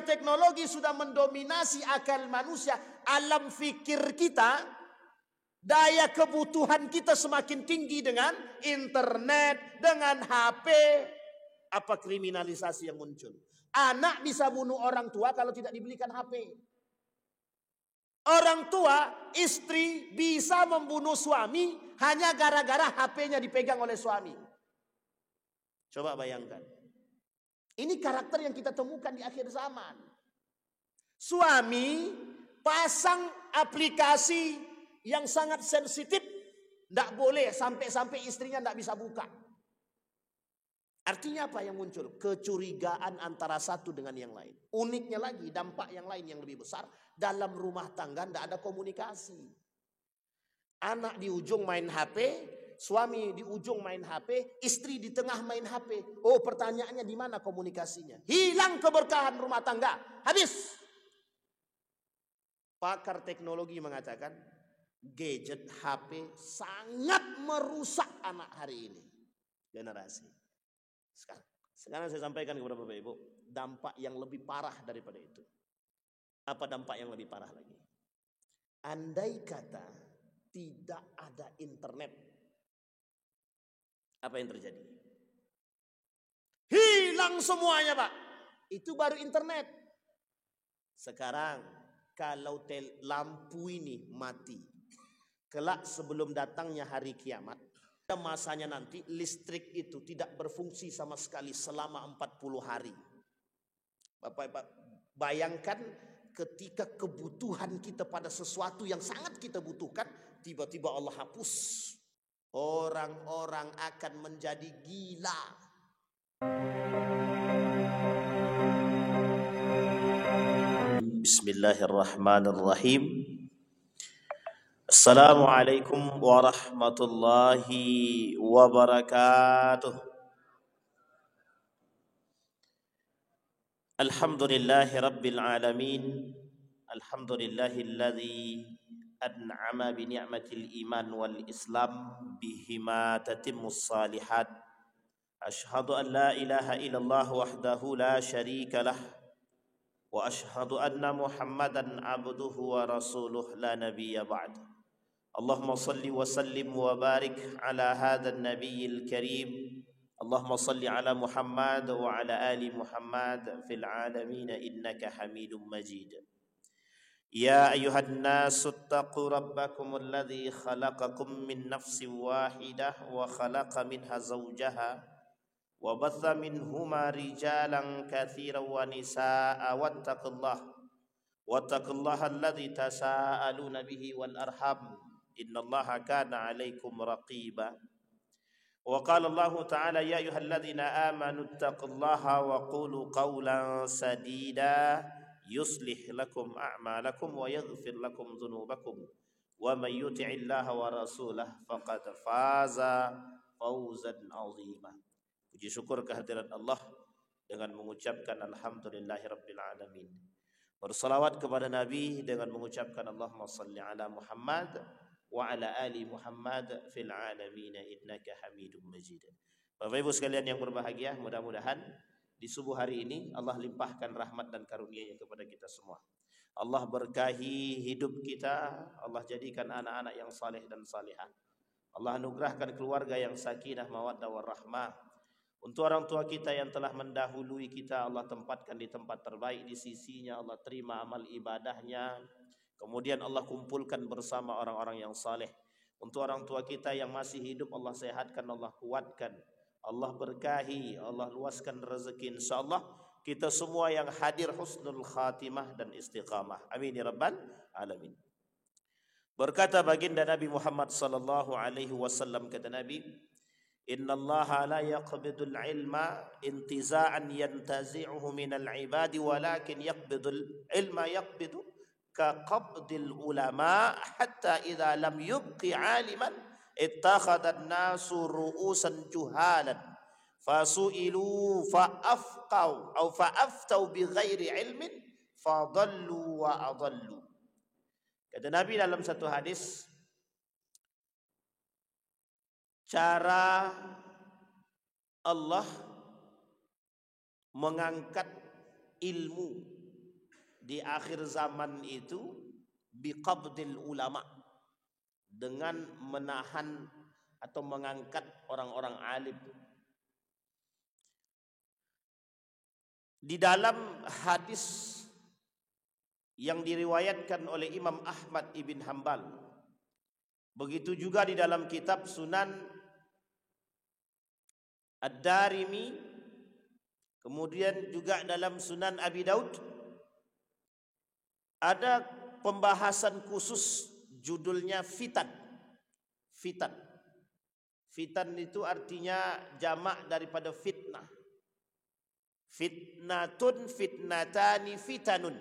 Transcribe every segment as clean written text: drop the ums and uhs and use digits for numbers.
teknologi sudah mendominasi akal manusia, alam fikir kita, daya kebutuhan kita semakin tinggi dengan internet, dengan HP. Apa kriminalisasi yang muncul? Anak bisa bunuh orang tua kalau tidak dibelikan HP. Orang tua, istri bisa membunuh suami hanya gara-gara HP-nya dipegang oleh suami. Coba bayangkan. Ini karakter yang kita temukan di akhir zaman. Suami pasang aplikasi yang sangat sensitif, tidak boleh sampai istrinya tidak bisa buka. Artinya apa yang muncul? Kecurigaan antara satu dengan yang lain. Uniknya lagi, dampak yang lain yang lebih besar, dalam rumah tangga tidak ada komunikasi. Anak di ujung main HP, suami di ujung main HP, istri di tengah main HP. Oh, pertanyaannya di mana komunikasinya? Hilang keberkahan rumah tangga. Habis. Pakar teknologi mengatakan gadget HP sangat merusak anak hari ini. Generasi. Sekarang saya sampaikan kepada Bapak Ibu, dampak yang lebih parah daripada itu. Apa dampak yang lebih parah lagi? Andai kata tidak ada internet, apa yang terjadi? Hilang semuanya, Pak. Itu baru internet. Sekarang kalau lampu ini mati, kelak sebelum datangnya hari kiamat, masanya nanti listrik itu tidak berfungsi sama sekali selama 40 hari. Bapak bayangkan ketika kebutuhan kita pada sesuatu yang sangat kita butuhkan, tiba-tiba Allah hapus. Orang-orang akan menjadi gila. Bismillahirrahmanirrahim. Assalamualaikum warahmatullahi wabarakatuh. Alhamdulillahi rabbil alamin. Alhamdulillahilladzi an'ama bi ni'matil iman wal islam bihima tatimmus salihat. Ashhadu an la ilaha illallah wahdahu la syarika lah. Wa ashhadu anna Muhammadan abduhu wa rasuluh la nabiyya ba'd. Allahumma salli wa sallim wa barik ala hadzal nabiyil karim. Allahumma salli ala Muhammad wa ala ali Muhammad fil alamin innaka Hamidum Majid. Ya ayyuhan nasu ittaqu rabbakum alladzi khalaqakum min nafsin wahidah wa khalaqa minha zawjaha wa batha minhuma rijalan katsiran wa nisaa wattaqullaha alladzi tasaaluna bihi wal arham innallaha kana 'alaikum raqiba. Wa qala Allah ta'ala ya ayyuhalladzina amanu ittaqullaha wa qulu qawlan sadida yuslih lakum a'malakum wa yaghfir lakum dhunubakum wa may yuti'illaha wa rasulahu faqad faza fawzan 'azima. Puji syukur kehadirat Allah dengan mengucapkan alhamdulillahirabbil alamin. Bersalawat kepada Nabi dengan mengucapkan Allahumma salli ala Muhammad wa ala ali Muhammad fil alamin innaka Hamidum Majid. Bapak Ibu sekalian yang berbahagia, mudah-mudahan di subuh hari ini Allah limpahkan rahmat dan karunia-Nya kepada kita semua. Allah berkahi hidup kita, Allah jadikan anak-anak yang saleh dan salihah. Allah anugerahkan keluarga yang sakinah mawaddah warahmah. Untuk orang tua kita yang telah mendahului kita, Allah tempatkan di tempat terbaik di sisi-Nya, Allah terima amal ibadahnya. Kemudian Allah kumpulkan bersama orang-orang yang saleh. Untuk orang tua kita yang masih hidup, Allah sehatkan, Allah kuatkan, Allah berkahi, Allah luaskan rezeki. InsyaAllah kita semua yang hadir husnul khatimah dan istiqamah. Amin ya rabbal alamin. Berkata baginda Nabi Muhammad sallallahu alaihi wasallam, kata Nabi, innallaha la yaqbidul ilma intiza'an yantazi'uhu minal ibadi walakin yaqbidul ilma yaqbidu kaqabdil ulama hatta idza lam yubqi aliman ittakhadha an-nasu ru'usan juhalan fasu'ilu fa'afqaw aw fa'aftau bighairi ilmin fadallu wa adallu. Kata Nabi dalam satu hadis, cara Allah mengangkat ilmu di akhir zaman itu biqabdil ulama, dengan menahan atau mengangkat orang-orang alim. Di dalam hadis yang diriwayatkan oleh Imam Ahmad ibn Hanbal, begitu juga di dalam kitab Sunan Ad-Darimi, kemudian juga dalam Sunan Abi Daud, ada pembahasan khusus judulnya fitan. Fitan. Fitan itu artinya jamak daripada fitnah. Fitnatun, fitnatani, fitanun.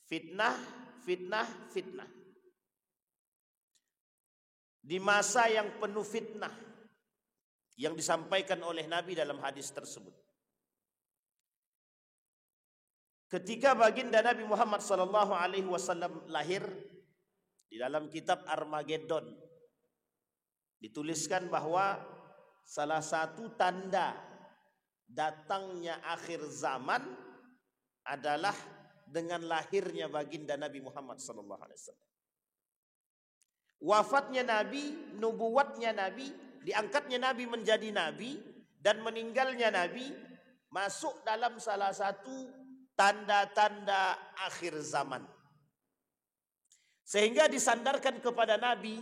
Fitnah, fitnah, fitnah. Di masa yang penuh fitnah yang disampaikan oleh Nabi dalam hadis tersebut. Ketika baginda Nabi Muhammad SAW lahir, di dalam kitab Armageddon dituliskan bahwa salah satu tanda datangnya akhir zaman adalah dengan lahirnya baginda Nabi Muhammad SAW. Wafatnya Nabi, nubuwatnya Nabi, diangkatnya Nabi menjadi Nabi, dan meninggalnya Nabi masuk dalam salah satu tanda-tanda akhir zaman. Sehingga disandarkan kepada Nabi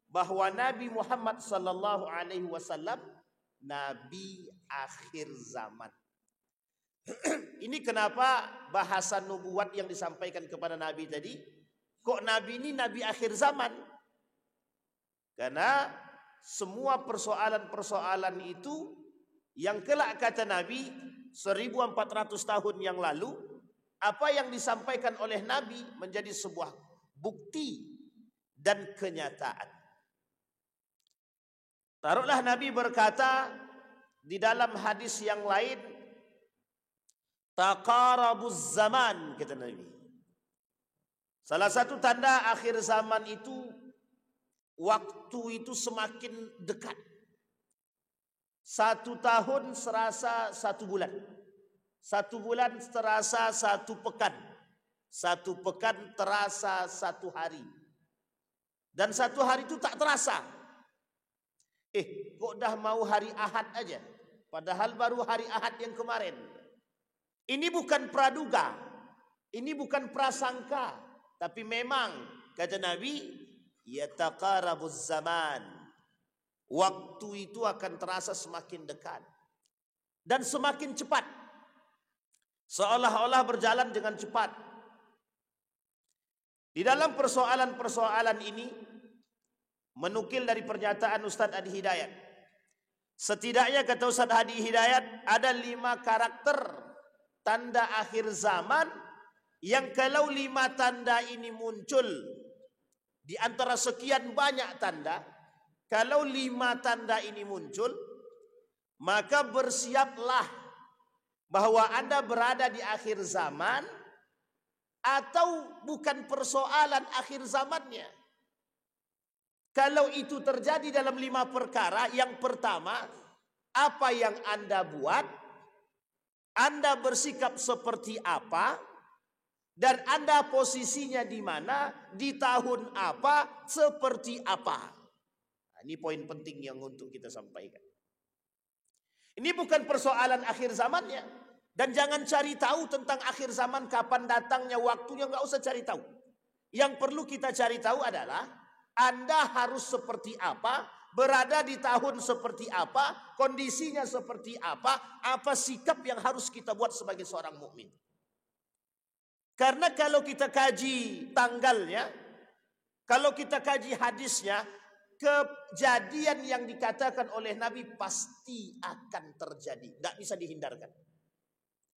bahwa Nabi Muhammad SAW Nabi akhir zaman. Ini kenapa bahasa nubuat yang disampaikan kepada Nabi tadi, kok Nabi ini Nabi akhir zaman? Karena semua persoalan-persoalan itu yang kelak kata Nabi 1400 tahun yang lalu, apa yang disampaikan oleh Nabi menjadi sebuah bukti dan kenyataan. Taruhlah Nabi berkata di dalam hadis yang lain, taqarabuz zaman, kata Nabi. Salah satu tanda akhir zaman itu, waktu itu semakin dekat. 1 tahun serasa 1 bulan. 1 bulan terasa 1 pekan. 1 pekan terasa 1 hari. Dan 1 hari itu tak terasa. Kok dah mau hari Ahad aja? Padahal baru hari Ahad yang kemarin. Ini bukan praduga, ini bukan prasangka, tapi memang kata Nabi, yataqarabuz zaman. Waktu itu akan terasa semakin dekat dan semakin cepat, seolah-olah berjalan dengan cepat. Di dalam persoalan-persoalan ini, menukil dari pernyataan Ustaz Hadi Hidayat, setidaknya kata Ustaz Hadi Hidayat ada 5 karakter tanda akhir zaman yang kalau 5 tanda ini muncul di antara sekian banyak tanda, kalau 5 tanda ini muncul, maka bersiaplah bahwa Anda berada di akhir zaman, atau bukan persoalan akhir zamannya. Kalau itu terjadi dalam 5 perkara, yang pertama, apa yang Anda buat, Anda bersikap seperti apa, dan Anda posisinya di mana, di tahun apa, seperti apa. Nah, ini poin penting yang untuk kita sampaikan. Ini bukan persoalan akhir zamannya. Dan jangan cari tahu tentang akhir zaman, kapan datangnya, waktunya, nggak usah cari tahu. Yang perlu kita cari tahu adalah Anda harus seperti apa, berada di tahun seperti apa, kondisinya seperti apa sikap yang harus kita buat sebagai seorang mukmin. Karena kalau kita kaji tanggalnya, kalau kita kaji hadisnya, kejadian yang dikatakan oleh Nabi pasti akan terjadi, tidak bisa dihindarkan.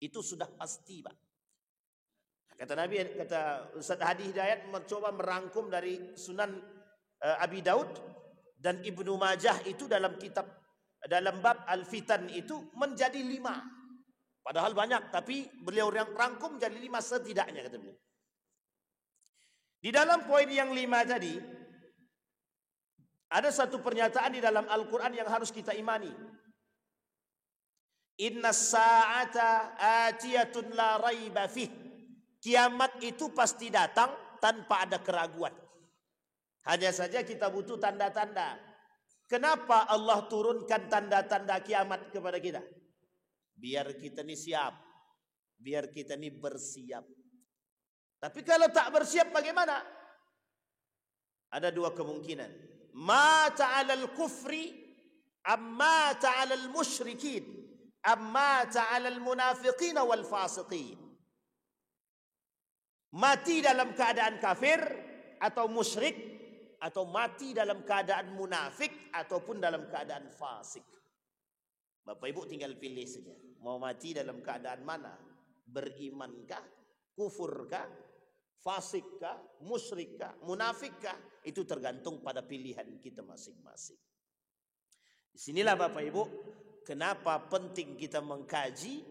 Itu sudah pasti, Pak. Kata Nabi, kata Ustaz Hadi Hidayat mencoba merangkum dari Sunan Abi Daud dan Ibnu Majah itu dalam kitab, dalam bab Al-Fitan itu menjadi 5. Padahal banyak, tapi beliau yang rangkum jadi 5 setidaknya, kata beliau. Di dalam poin yang 5 tadi, ada satu pernyataan di dalam Al-Quran yang harus kita imani. Inna sa'ata atiyatun la raiba fih. Kiamat itu pasti datang tanpa ada keraguan. Hanya saja kita butuh tanda-tanda. Kenapa Allah turunkan tanda-tanda kiamat kepada kita? Biar kita ini siap. Biar kita ini bersiap. Tapi kalau tak bersiap bagaimana? Ada dua kemungkinan. Mata 'alal kufri amma ta'alal musyrikin amma ta'alal munafiqin wal fasiqin. Mati dalam keadaan kafir atau musyrik, atau mati dalam keadaan munafik ataupun dalam keadaan fasik. Bapak Ibu tinggal pilih saja. Mau mati dalam keadaan mana? Berimankah? Kufurkah? Fasikkah? Musyrikkah? Munafikkah? Itu tergantung pada pilihan kita masing-masing. Disinilah Bapak Ibu, kenapa penting kita mengkaji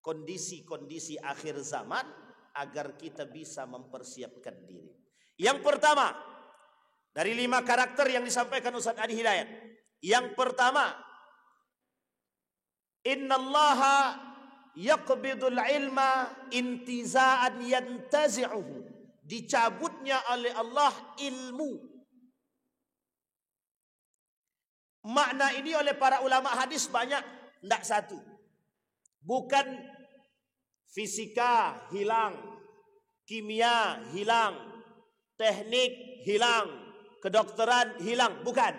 kondisi-kondisi akhir zaman agar kita bisa mempersiapkan diri. Yang pertama, dari 5 karakter yang disampaikan Ustaz Adi Hidayat. Yang pertama, innallaha yaqbidul ilma intiza'an yantazi'uhu. Dicabutnya oleh Allah ilmu. Makna ini oleh para ulama hadis banyak, tidak satu. Bukan fisika hilang, kimia hilang, teknik hilang, kedokteran hilang, bukan.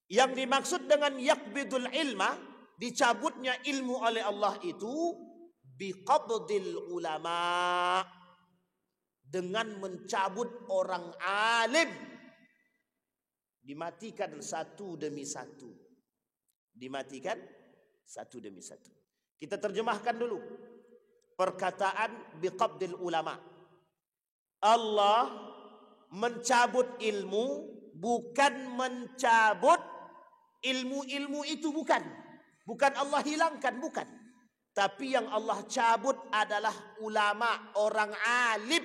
Yang dimaksud dengan yakbidul ilma, dicabutnya ilmu oleh Allah itu biqabdil ulama, dengan mencabut orang alim. Dimatikan satu demi satu. Dimatikan satu demi satu. Kita terjemahkan dulu perkataan biqabdil ulama. Allah mencabut ilmu, bukan mencabut ilmu-ilmu itu, bukan. Bukan Allah hilangkan, bukan. Tapi yang Allah cabut adalah ulama, orang alim.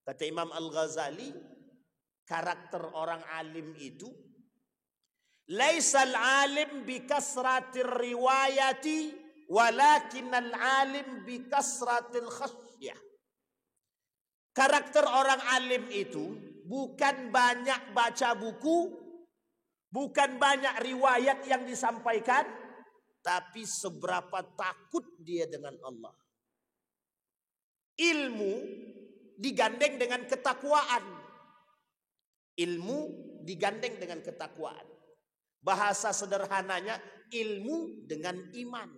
Kata Imam Al-Ghazali, karakter orang alim itu laisal alim bikasratir riwayati walakinnal alim bikasratil khasyah. Karakter orang alim itu bukan banyak baca buku, bukan banyak riwayat yang disampaikan, tapi seberapa takut dia dengan Allah. Ilmu digandeng dengan ketakwaan. Ilmu digandeng dengan ketakwaan. Bahasa sederhananya, ilmu dengan iman.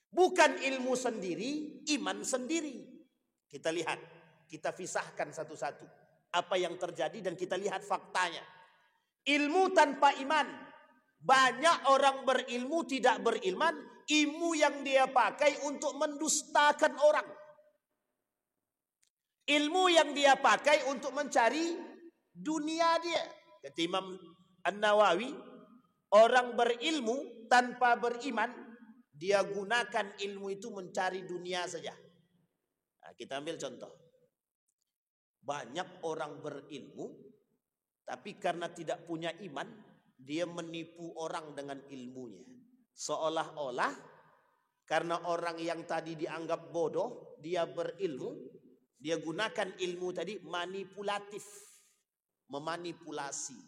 Bukan ilmu sendiri, iman sendiri. Kita lihat, kita pisahkan satu-satu apa yang terjadi dan kita lihat faktanya. Ilmu tanpa iman. Banyak orang berilmu tidak berilman, ilmu yang dia pakai untuk mendustakan orang. Ilmu yang dia pakai untuk mencari dunia dia. Kata Imam An-Nawawi, orang berilmu tanpa beriman, dia gunakan ilmu itu mencari dunia saja. Nah, kita ambil contoh. Banyak orang berilmu, tapi karena tidak punya iman, dia menipu orang dengan ilmunya. Seolah-olah karena orang yang tadi dianggap bodoh, dia berilmu, dia gunakan ilmu tadi manipulatif, memanipulasi.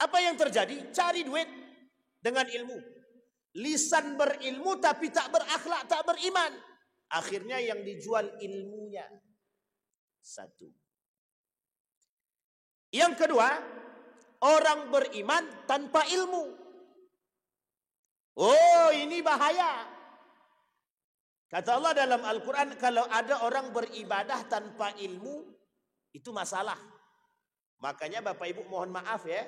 Apa yang terjadi? Cari duit dengan ilmu. Lisan berilmu tapi tak berakhlak, tak beriman. Akhirnya yang dijual ilmunya. Satu. Yang kedua, orang beriman tanpa ilmu. Oh, ini bahaya. Kata Allah dalam Al-Quran, kalau ada orang beribadah tanpa ilmu, itu masalah. Makanya Bapak Ibu mohon maaf ya,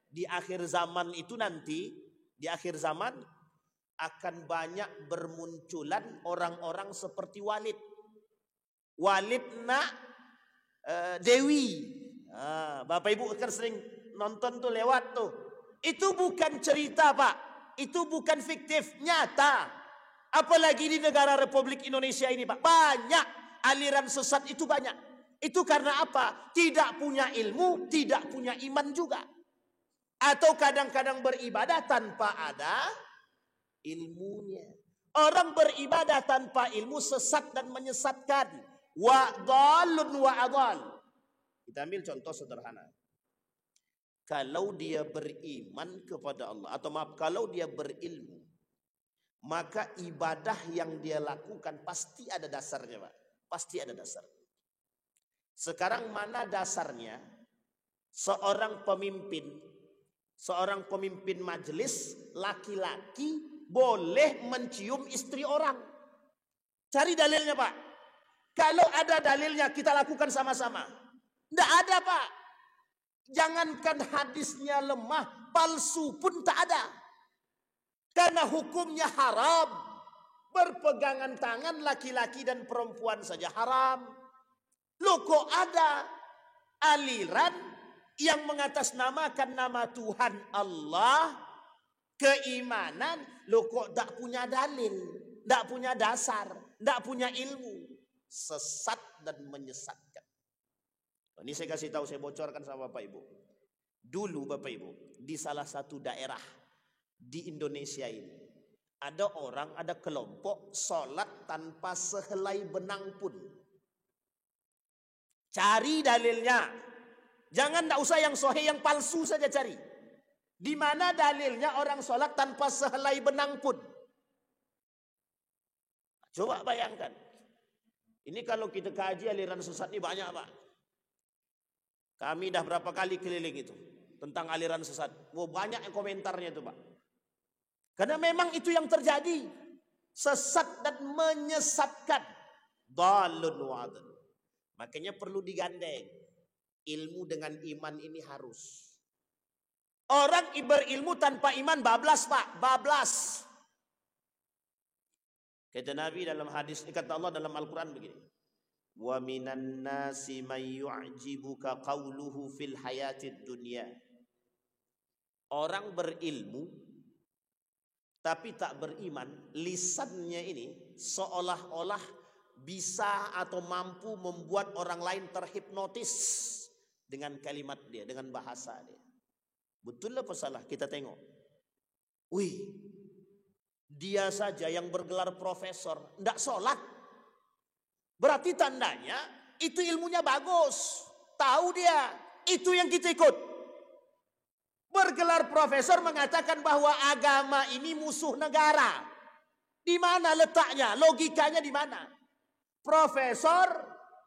di akhir zaman itu nanti, di akhir zaman akan banyak bermunculan orang-orang seperti Walid. Walid Dewi. Bapak Ibu kan sering nonton tuh, lewat tuh. Itu bukan cerita Pak, itu bukan fiktif, nyata. Apalagi di negara Republik Indonesia ini Pak, banyak aliran sesat itu banyak. Itu karena apa? Tidak punya ilmu, tidak punya iman juga. Atau kadang-kadang beribadah tanpa ada ilmunya. Orang beribadah tanpa ilmu sesat dan menyesatkan. Wa dhalun wa adhal. Kita ambil contoh sederhana. Kalau dia beriman kepada Allah, atau maaf, kalau dia berilmu, maka ibadah yang dia lakukan pasti ada dasarnya, Pak. Pasti ada dasar. Sekarang mana dasarnya? Seorang pemimpin majelis laki-laki boleh mencium istri orang. Cari dalilnya, Pak. Kalau ada dalilnya kita lakukan sama-sama. Tidak ada, Pak. Jangankan hadisnya lemah, palsu pun tak ada. Karena hukumnya haram. Berpegangan tangan laki-laki dan perempuan saja haram. Loh, kok ada aliran yang mengatasnamakan nama Tuhan Allah, keimanan, loh kok tak punya dalil, tak punya dasar, tak punya ilmu. Sesat dan menyesatkan. Ini saya kasih tahu, saya bocorkan sama Bapak Ibu. Dulu Bapak Ibu, di salah satu daerah di Indonesia ini, ada kelompok sholat tanpa sehelai benang pun. Cari dalilnya. Jangan, tidak usah yang sahih, yang palsu saja cari. Di mana dalilnya orang sholat tanpa sehelai benang pun? Coba bayangkan. Ini kalau kita kaji aliran sesat ini banyak, Pak. Kami dah berapa kali keliling itu tentang aliran sesat. Wow, banyak yang komentarnya itu, Pak. Karena memang itu yang terjadi. Sesat dan menyesatkan. Dhalun wa adl. Makanya perlu digandeng. Ilmu dengan iman ini harus. Orang berilmu tanpa iman bablas, Pak. Bablas. Kata Nabi dalam hadis, kata Allah dalam Al-Quran begini. Wa minan nasi may yu'jibuka qawluhu fil hayatid dunya. Orang berilmu tapi tak beriman, lisannya ini seolah-olah bisa atau mampu membuat orang lain terhipnotis dengan kalimat dia, dengan bahasa dia. Betul apa salah? Kita tengok. Wih, dia saja yang bergelar profesor, tidak sholat. Berarti tandanya itu ilmunya bagus. Tahu dia, itu yang kita ikut. Bergelar profesor mengatakan bahwa agama ini musuh negara. Di mana letaknya? Logikanya di mana? Profesor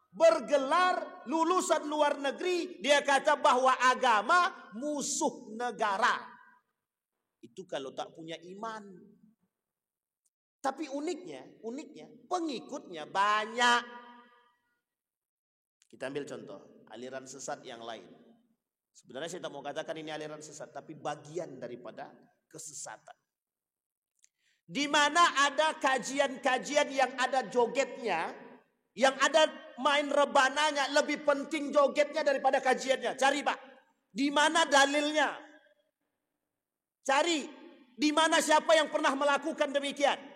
bergelar lulusan luar negeri, dia kata bahwa agama musuh negara. Itu kalau tak punya iman. Tapi uniknya pengikutnya banyak. Kita ambil contoh aliran sesat yang lain. Sebenarnya saya tak mau katakan ini aliran sesat, tapi bagian daripada kesesatan. Di mana ada kajian-kajian yang ada jogetnya, yang ada main rebananya, lebih penting jogetnya daripada kajiannya. Cari, Pak. Di mana dalilnya? Cari. Di mana siapa yang pernah melakukan demikian?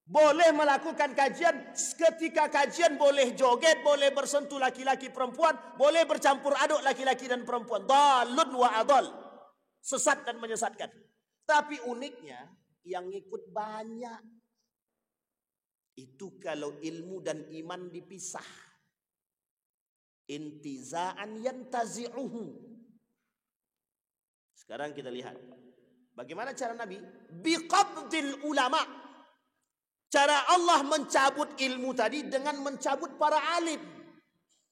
Boleh melakukan kajian, ketika kajian boleh joget, boleh bersentuh laki-laki perempuan, boleh bercampur aduk laki-laki dan perempuan. Dhalun wa adhal. Sesat dan menyesatkan. Tapi uniknya yang ikut banyak. Itu kalau ilmu dan iman dipisah. Intiza'an yantazi'uhu. Sekarang kita lihat. Bagaimana cara Nabi? Biqabdil ulama'. Cara Allah mencabut ilmu tadi dengan mencabut para alim.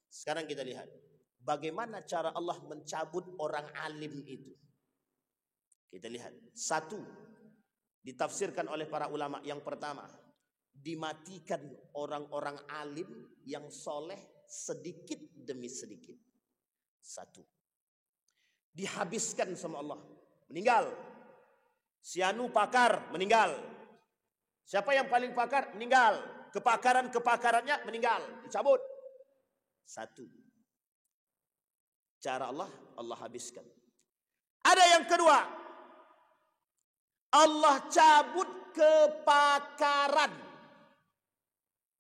Sekarang kita lihat. Bagaimana cara Allah mencabut orang alim itu. Kita lihat. Satu. Ditafsirkan oleh para ulama. Yang pertama. Dimatikan orang-orang alim yang soleh sedikit demi sedikit. Satu. Dihabiskan sama Allah. Meninggal. Si anu pakar meninggal. Siapa yang paling pakar? Meninggal. Kepakarannya meninggal. Dicabut. Satu. Cara Allah habiskan. Ada yang kedua. Allah cabut kepakaran.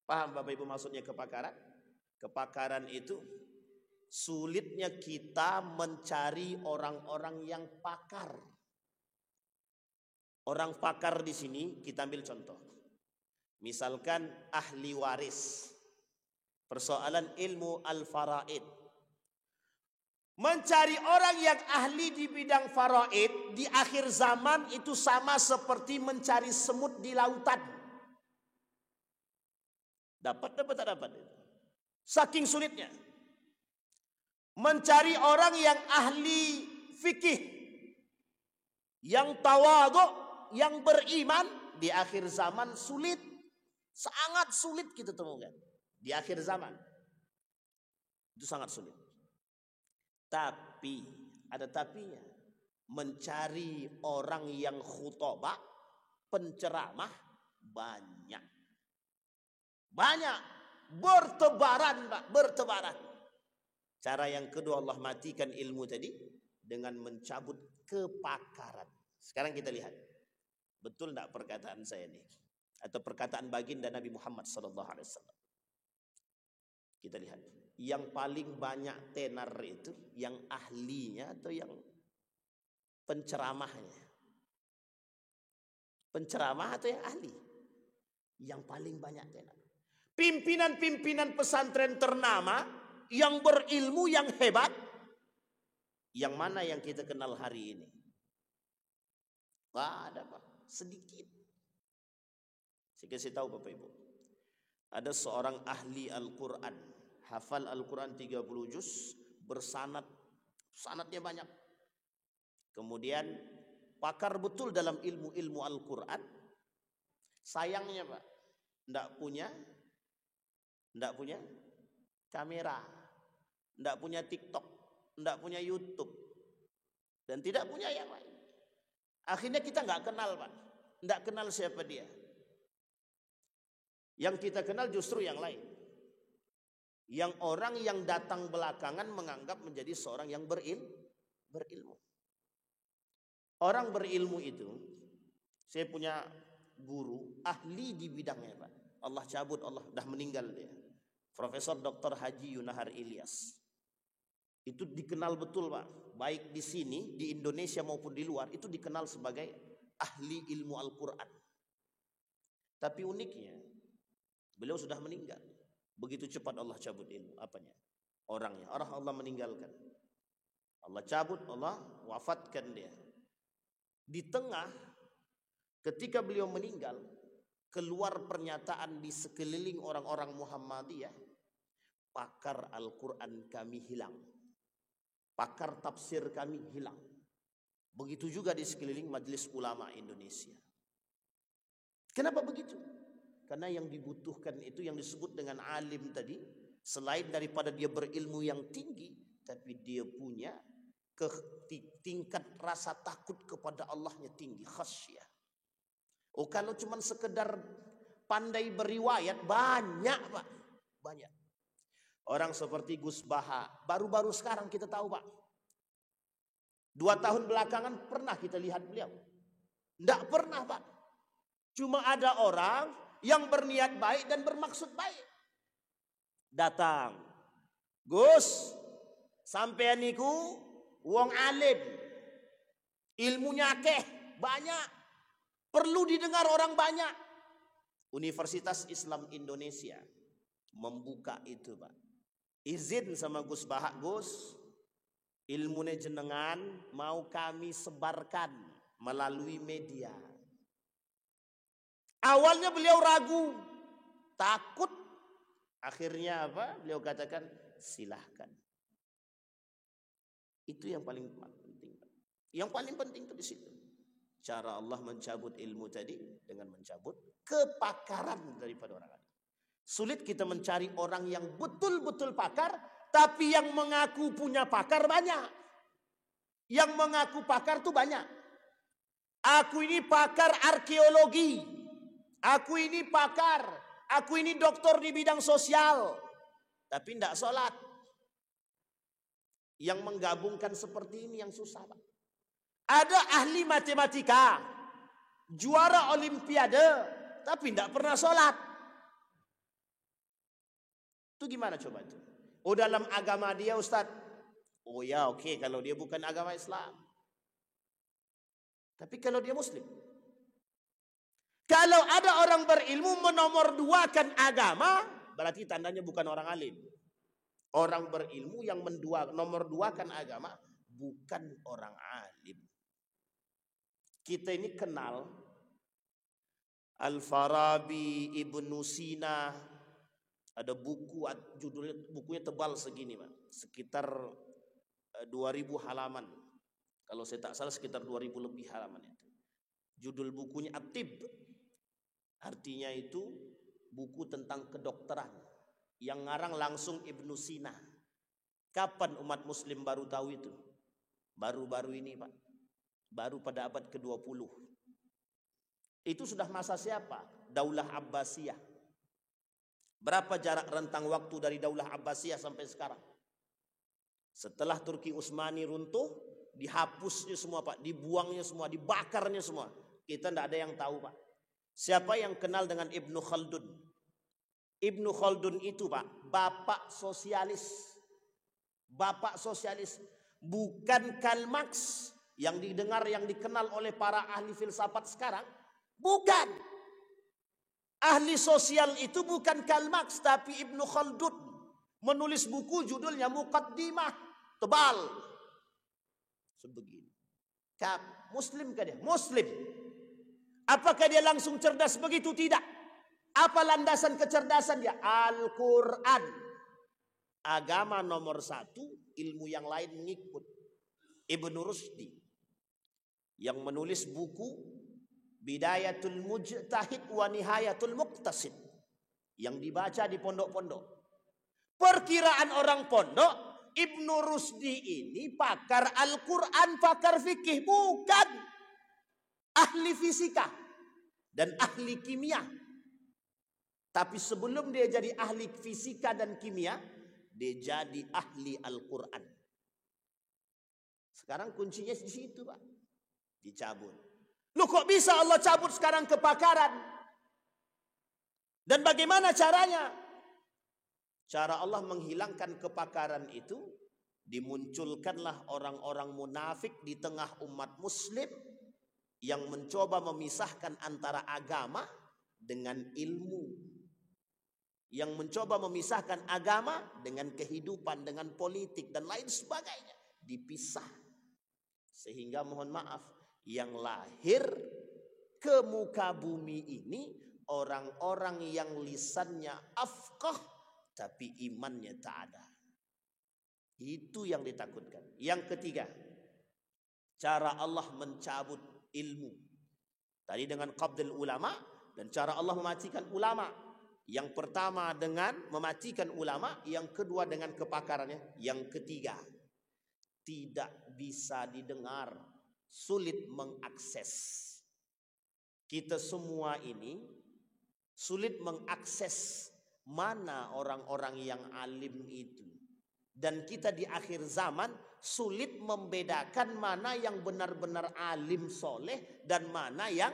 Paham Bapak Ibu maksudnya kepakaran? Kepakaran itu sulitnya kita mencari orang-orang yang pakar. Orang pakar di sini kita ambil contoh. Misalkan ahli waris. Persoalan ilmu al-faraid. Mencari orang yang ahli di bidang faraid di akhir zaman itu sama seperti mencari semut di lautan. Dapat tak dapat? Saking sulitnya. Mencari orang yang ahli fikih, yang tawadhu, yang beriman di akhir zaman sulit. Sangat sulit kita temukan. Di akhir zaman. Itu sangat sulit. Tapi, ada tapinya. Mencari orang yang khutbah, penceramah, banyak. Banyak. Bertebaran, Pak. Bertebaran. Cara yang kedua Allah matikan ilmu tadi dengan mencabut kepakaran. Sekarang kita lihat. Betul tidak perkataan saya ini? Atau perkataan baginda Nabi Muhammad SAW. Kita lihat. Yang paling banyak tenar itu yang ahlinya atau yang penceramahnya? Penceramah atau yang ahli? Yang paling banyak tenar. Pimpinan-pimpinan pesantren ternama yang berilmu, yang hebat, yang mana yang kita kenal hari ini? Ada Pak, sedikit. Saya kasih tahu Bapak Ibu. Ada seorang ahli Al-Quran, hafal Al-Quran 30 juz, bersanad, sanadnya banyak. Kemudian pakar betul dalam ilmu-ilmu Al-Quran. Sayangnya Pak, tidak punya kamera, tidak punya TikTok, tidak punya YouTube, dan tidak punya yang lain. Akhirnya kita nggak kenal Pak, tidak kenal siapa dia. Yang kita kenal justru yang lain. Yang orang yang datang belakangan menganggap menjadi seorang yang berilmu. Orang berilmu itu, saya punya guru ahli di bidangnya Pak. Allah cabut, Allah dah meninggal dia. Profesor Dr. Haji Yunahar Ilyas. Itu dikenal betul Pak. Baik di sini, di Indonesia maupun di luar. Itu dikenal sebagai ahli ilmu Al-Quran. Tapi uniknya, beliau sudah meninggal. Begitu cepat Allah cabut ilmu. Apanya? Orangnya. Orang Allah meninggalkan. Allah cabut, Allah wafatkan dia. Di tengah, ketika beliau meninggal, keluar pernyataan di sekeliling orang-orang Muhammadiyah, pakar Al-Quran kami hilang, pakar tafsir kami hilang. Begitu juga di sekeliling majelis ulama Indonesia. Kenapa begitu? Karena yang dibutuhkan itu yang disebut dengan alim tadi, selain daripada dia berilmu yang tinggi, tapi dia punya tingkat rasa takut kepada Allahnya tinggi, khasyah. Oh, kalau cuma sekedar pandai beriwayat, banyak Pak, banyak. Orang seperti Gus Baha, baru-baru sekarang kita tahu Pak. 2 tahun belakangan pernah kita lihat beliau. Tidak pernah Pak. Cuma ada orang yang berniat baik dan bermaksud baik. Datang. Gus, sampean niku wong alim. Ilmunya akeh, banyak. Perlu didengar orang banyak. Universitas Islam Indonesia membuka itu Pak. Izin sama Gus Baha, Gus, ilmunya jenengan mau kami sebarkan melalui media. Awalnya beliau ragu, takut. Akhirnya apa? Beliau katakan silahkan. Itu yang paling penting. Yang paling penting itu di situ. Cara Allah mencabut ilmu tadi dengan mencabut kepakaran daripada orang lain. Sulit kita mencari orang yang betul-betul pakar, tapi yang mengaku punya pakar banyak. Yang mengaku pakar tuh banyak. Aku ini pakar arkeologi. Aku ini pakar. Aku ini doktor di bidang sosial. Tapi tidak sholat. Yang menggabungkan seperti ini yang susah Pak. Ada ahli matematika, juara olimpiade, tapi tidak pernah sholat. Itu gimana coba itu? Oh, dalam agama dia Ustadz. Oh ya oke, kalau dia bukan agama Islam. Tapi kalau dia Muslim, Kalau ada orang berilmu menomorduakan agama, berarti tandanya bukan orang alim. Orang berilmu yang nomorduakan agama bukan orang alim. Kita ini kenal Al-Farabi, Ibnu Sina, ada buku judulnya, bukunya tebal segini, Pak. Sekitar 2000 halaman. Kalau saya tak salah sekitar 2000 lebih halaman itu. Judul bukunya At-Tib. Artinya itu buku tentang kedokteran. Yang ngarang langsung Ibnu Sina. Kapan umat muslim baru tahu itu? Baru-baru ini, Pak. Baru pada abad ke-20. Itu sudah masa siapa? Daulah Abbasiyah. Berapa jarak rentang waktu dari Daulah Abbasiyah sampai sekarang? Setelah Turki Utsmani runtuh, dihapusnya semua, Pak, dibuangnya semua, dibakarnya semua. Kita tidak ada yang tahu, Pak. Siapa yang kenal dengan Ibnu Khaldun? Ibnu Khaldun itu, Pak, bapak sosialis. Bapak sosialis. Bukan Karl Marx yang didengar, yang dikenal oleh para ahli filsafat sekarang. Bukan. Ahli sosial itu bukan Karl Marx, tapi Ibnu Khaldun. Menulis buku judulnya Muqaddimah. Tebal. Sebegini. Muslim kah dia? Muslim. Apakah dia langsung cerdas begitu? Tidak. Apa landasan kecerdasan dia? Al-Quran. Agama nomor 1, ilmu yang lain mengikut. Ibnu Rushdi yang menulis buku Bidayatul Mujtahid wa Nihayatul Muqtasid yang dibaca di pondok-pondok. Perkiraan orang pondok, Ibnu Rushdi ini pakar Al-Quran, pakar fikih. Bukan. Ahli fisika dan ahli kimia. Tapi sebelum dia jadi ahli fisika dan kimia, dia jadi ahli Al-Quran. Sekarang kuncinya di situ, Pak. Dicabut. Loh, kok bisa Allah cabut sekarang kepakaran? Dan bagaimana caranya? Cara Allah menghilangkan kepakaran itu, dimunculkanlah orang-orang munafik di tengah umat muslim yang mencoba memisahkan antara agama dengan ilmu. Yang mencoba memisahkan agama dengan kehidupan, dengan politik dan lain sebagainya. Dipisah. Sehingga mohon maaf, yang lahir ke muka bumi ini orang-orang yang lisannya afqah tapi imannya tak ada. Itu yang ditakutkan. Yang ketiga, cara Allah mencabut ilmu. Tadi dengan qabdul ulama, dan cara Allah mematikan ulama. Yang pertama dengan mematikan ulama, yang kedua dengan kepakarannya, yang ketiga tidak bisa didengar, sulit mengakses. Kita semua ini sulit mengakses mana orang-orang yang alim itu. Dan kita di akhir zaman sulit membedakan mana yang benar-benar alim soleh dan mana yang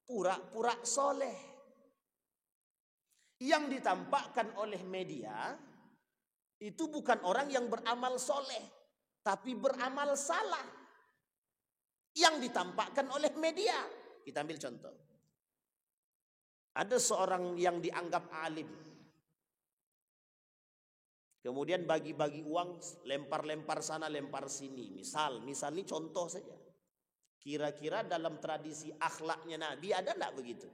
pura-pura soleh. Yang ditampakkan oleh media itu bukan orang yang beramal soleh, tapi beramal salah. Yang ditampakkan oleh media. Kita ambil contoh. Ada seorang yang dianggap alim. Kemudian bagi-bagi uang, lempar-lempar sana, lempar sini. Misal ini contoh saja. Kira-kira dalam tradisi akhlaknya Nabi ada enggak begitu?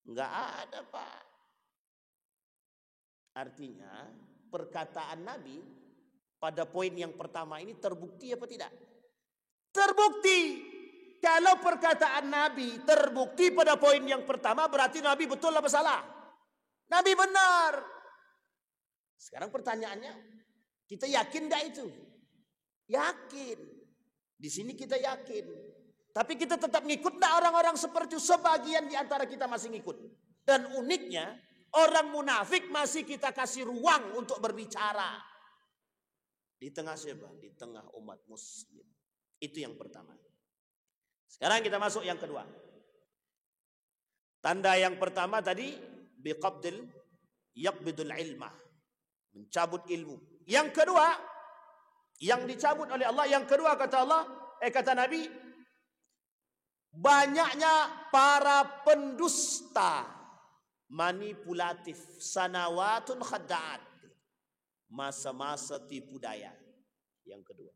Enggak ada, Pak. Artinya perkataan Nabi pada poin yang pertama ini terbukti apa tidak? Terbukti. Kalau perkataan Nabi terbukti pada poin yang pertama, berarti Nabi betul apa salah? Nabi benar. Sekarang pertanyaannya, kita yakin enggak itu? Yakin. Di sini kita yakin. Tapi kita tetap ngikut enggak orang-orang seperti itu? Sebagian di antara kita masih ngikut. Dan uniknya, orang munafik masih kita kasih ruang untuk berbicara. Di tengah siapa? Di tengah umat muslim. Itu yang pertama. Sekarang kita masuk yang kedua. Tanda yang pertama tadi, biqabdil yaqbidul ilmah. Mencabut ilmu. Yang kedua, yang dicabut oleh Allah, yang kedua kata Allah, kata Nabi, Banyaknya para pendusta, manipulatif, sanawatun khadda'at, masa-masa tipu daya. Yang kedua,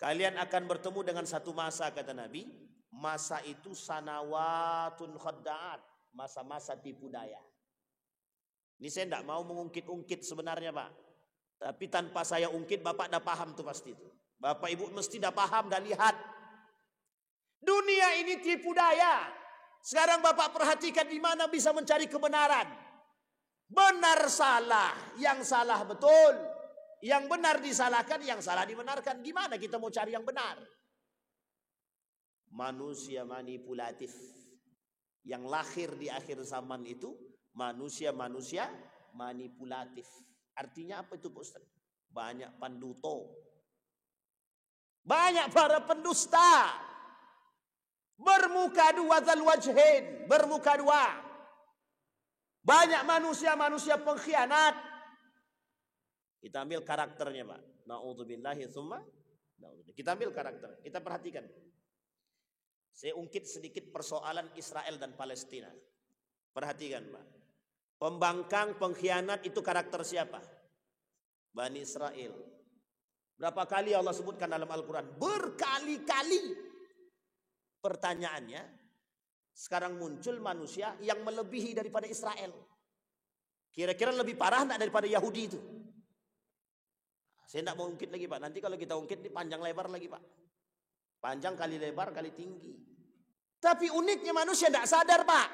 kalian akan bertemu dengan satu masa, kata Nabi, masa itu sanawatun khadda'at, masa-masa tipu daya. Ini saya tidak mau mengungkit-ungkit sebenarnya Pak, tapi tanpa saya ungkit Bapak dah paham tuh pasti itu. Bapak Ibu mesti dah paham, dah lihat. Dunia ini tipu daya. Sekarang Bapak perhatikan di mana bisa mencari kebenaran. Benar salah, yang salah betul. Yang benar disalahkan, yang salah dibenarkan. Gimana kita mau cari yang benar? Manusia manipulatif. Yang lahir di akhir zaman itu manusia-manusia manipulatif. Artinya apa itu Pak Ustaz? Banyak panduto. Banyak para pendusta. Bermuka dua zal wajhin, bermuka dua. Banyak manusia-manusia pengkhianat. Kita ambil karakternya Pak. Na'udzubillahi tsumma na'udzubillah. Kita ambil karakter. Kita perhatikan. Saya ungkit sedikit persoalan Israel dan Palestina. Perhatikan Pak. Pembangkang pengkhianat itu karakter siapa? Bani Israel. Berapa kali Allah sebutkan dalam Al-Quran? Berkali-kali. Pertanyaannya, sekarang muncul manusia yang melebihi daripada Israel. Kira-kira lebih parah enggak daripada Yahudi itu? Saya tidak mau ungkit lagi Pak. Nanti kalau kita ungkit ini panjang lebar lagi Pak. Panjang kali lebar kali tinggi. Tapi uniknya manusia tidak sadar Pak.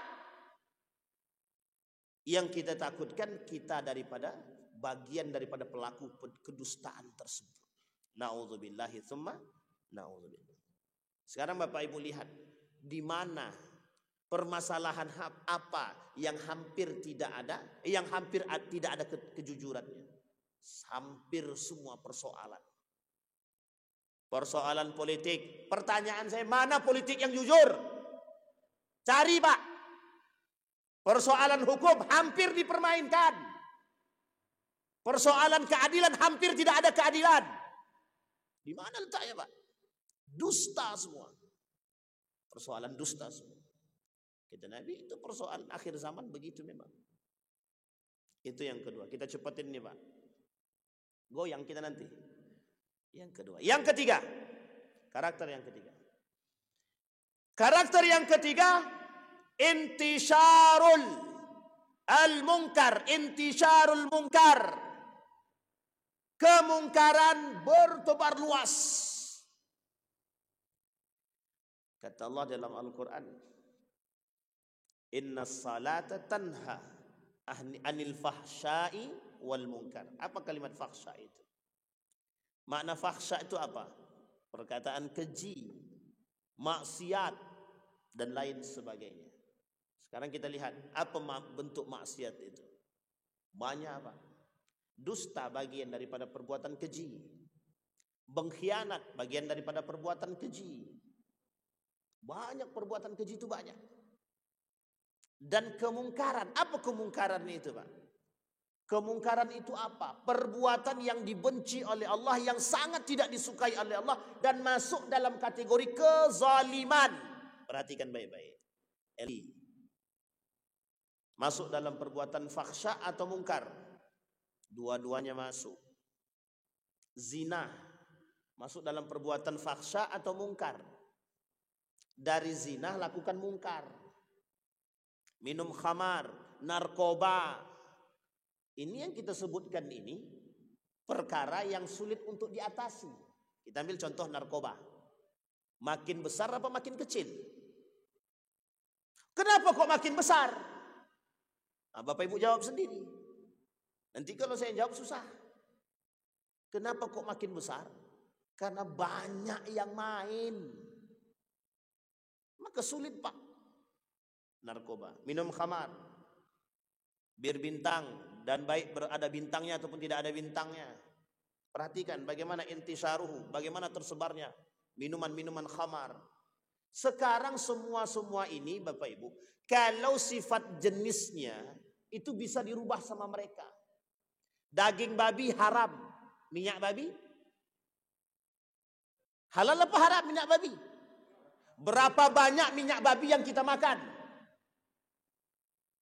Yang kita takutkan kita daripada bagian daripada pelaku kedustaan tersebut. Na'udzubillahi tsumma na'udzubillah. Sekarang Bapak Ibu lihat di mana permasalahan apa yang hampir tidak ada, yang hampir tidak ada kejujurannya. Hampir semua persoalan. Persoalan politik. Pertanyaan saya, mana politik yang jujur? Cari Pak. Persoalan hukum hampir dipermainkan. Persoalan keadilan hampir tidak ada keadilan. Di mana letaknya Pak? Dusta semua. Persoalan dusta semua. Kata Nabi itu persoalan akhir zaman begitu memang. Itu yang kedua. Kita cepatin nih Pak. Goyang kita nanti. Yang kedua. Yang ketiga. Karakter yang ketiga. Karakter yang ketiga. Intisyarul al-munkar. Intisyarul munkar. Kemungkaran bertebar luas. Kata Allah dalam Al-Quran, Inna salata tanha anil fahsyai wal munkar. Apa kalimat fahsya itu? Makna fahsya itu apa? Perkataan keji, maksiat, dan lain sebagainya. Sekarang kita lihat, apa bentuk maksiat itu? Banyak apa? Dusta bagian daripada perbuatan keji. Pengkhianat bagian daripada perbuatan keji. Banyak perbuatan keji itu banyak. Dan kemungkaran. Apa kemungkaran itu Pak? Kemungkaran itu apa? Perbuatan yang dibenci oleh Allah, yang sangat tidak disukai oleh Allah, dan masuk dalam kategori kezaliman. Perhatikan baik-baik. Masuk dalam perbuatan fahsya atau mungkar. Dua-duanya masuk. Zina masuk dalam perbuatan fahsya atau mungkar. Dari zina lakukan mungkar. Minum khamar, narkoba. Ini yang kita sebutkan ini perkara yang sulit untuk diatasi. Kita ambil contoh narkoba. Makin besar apa makin kecil? Kenapa kok makin besar? Nah, Bapak Ibu jawab sendiri. Nanti kalau saya jawab susah. Kenapa kok makin besar? Karena banyak yang main. Maka sulit Pak. Narkoba, minum khamar, bir bintang, dan baik berada bintangnya ataupun tidak ada bintangnya. Perhatikan bagaimana intisyaruhu, bagaimana tersebarnya minuman-minuman khamar. Sekarang semua ini Bapak Ibu, kalau sifat jenisnya itu bisa dirubah sama mereka. Daging babi haram, minyak babi halal apa haram minyak babi? Berapa banyak minyak babi yang kita makan?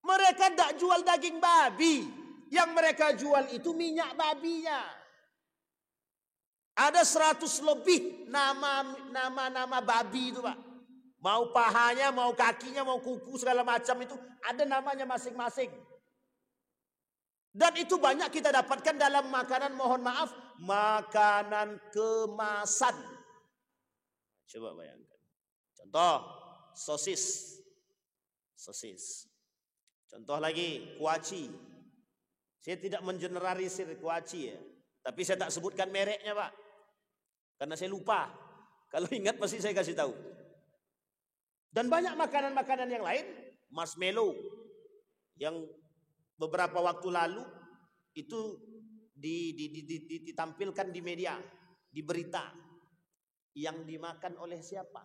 Mereka tidak jual daging babi. Yang mereka jual itu minyak babinya. Ada 100 lebih nama babi itu, Pak. Mau pahanya, mau kakinya, mau kuku segala macam itu ada namanya masing-masing. Dan itu banyak kita dapatkan dalam makanan, mohon maaf, makanan kemasan. Coba bayangkan. Contoh, sosis. Contoh lagi, kuaci. Saya tidak mengeneralisir kuaci ya. Tapi saya tak sebutkan mereknya, Pak. Karena saya lupa. Kalau ingat pasti saya kasih tahu. Dan banyak makanan-makanan yang lain, marshmallow yang beberapa waktu lalu itu ditampilkan di media, di berita. Yang dimakan oleh siapa?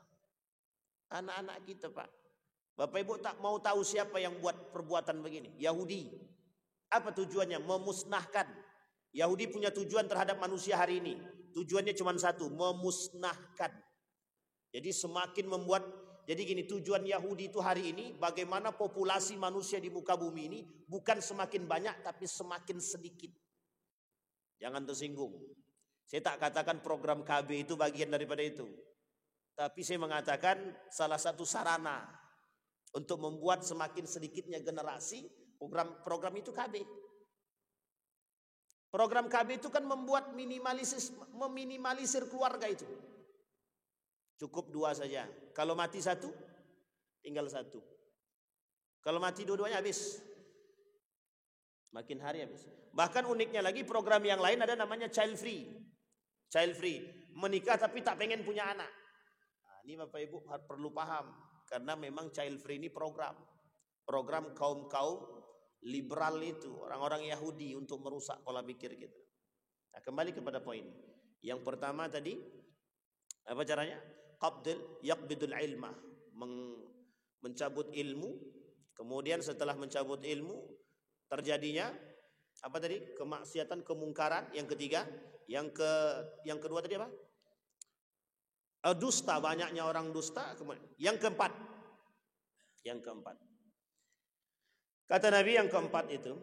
Anak-anak kita, Pak. Bapak Ibu tak mau tahu siapa yang buat perbuatan begini? Yahudi. Apa tujuannya? Memusnahkan. Yahudi punya tujuan terhadap manusia hari ini. Tujuannya cuma satu, memusnahkan. Jadi semakin membuat. Jadi gini, tujuan Yahudi itu hari ini bagaimana populasi manusia di muka bumi ini bukan semakin banyak tapi semakin sedikit. Jangan tersinggung. Saya tak katakan program KB itu bagian daripada itu. Tapi saya mengatakan salah satu sarana untuk membuat semakin sedikitnya generasi, program itu KB. Program KB itu kan membuat meminimalisir keluarga itu. Cukup 2 saja. Kalau mati 1, tinggal 1. Kalau mati dua-duanya habis. Makin hari habis. Bahkan uniknya lagi program yang lain ada namanya child free. Child free. Menikah tapi tak pengen punya anak. Nah, ini Bapak Ibu perlu paham. Karena memang child free ini program. Program kaum-kaum liberal itu. Orang-orang Yahudi untuk merusak pola pikir kita. Nah, kembali kepada poin. Yang pertama tadi. Apa caranya? Yaqbidul ilmah, mencabut ilmu. Kemudian setelah mencabut ilmu terjadinya apa tadi? Kemaksiatan, kemungkaran. Yang ketiga, yang kedua tadi apa? Dusta, banyaknya orang dusta. Yang keempat. Kata Nabi yang keempat itu,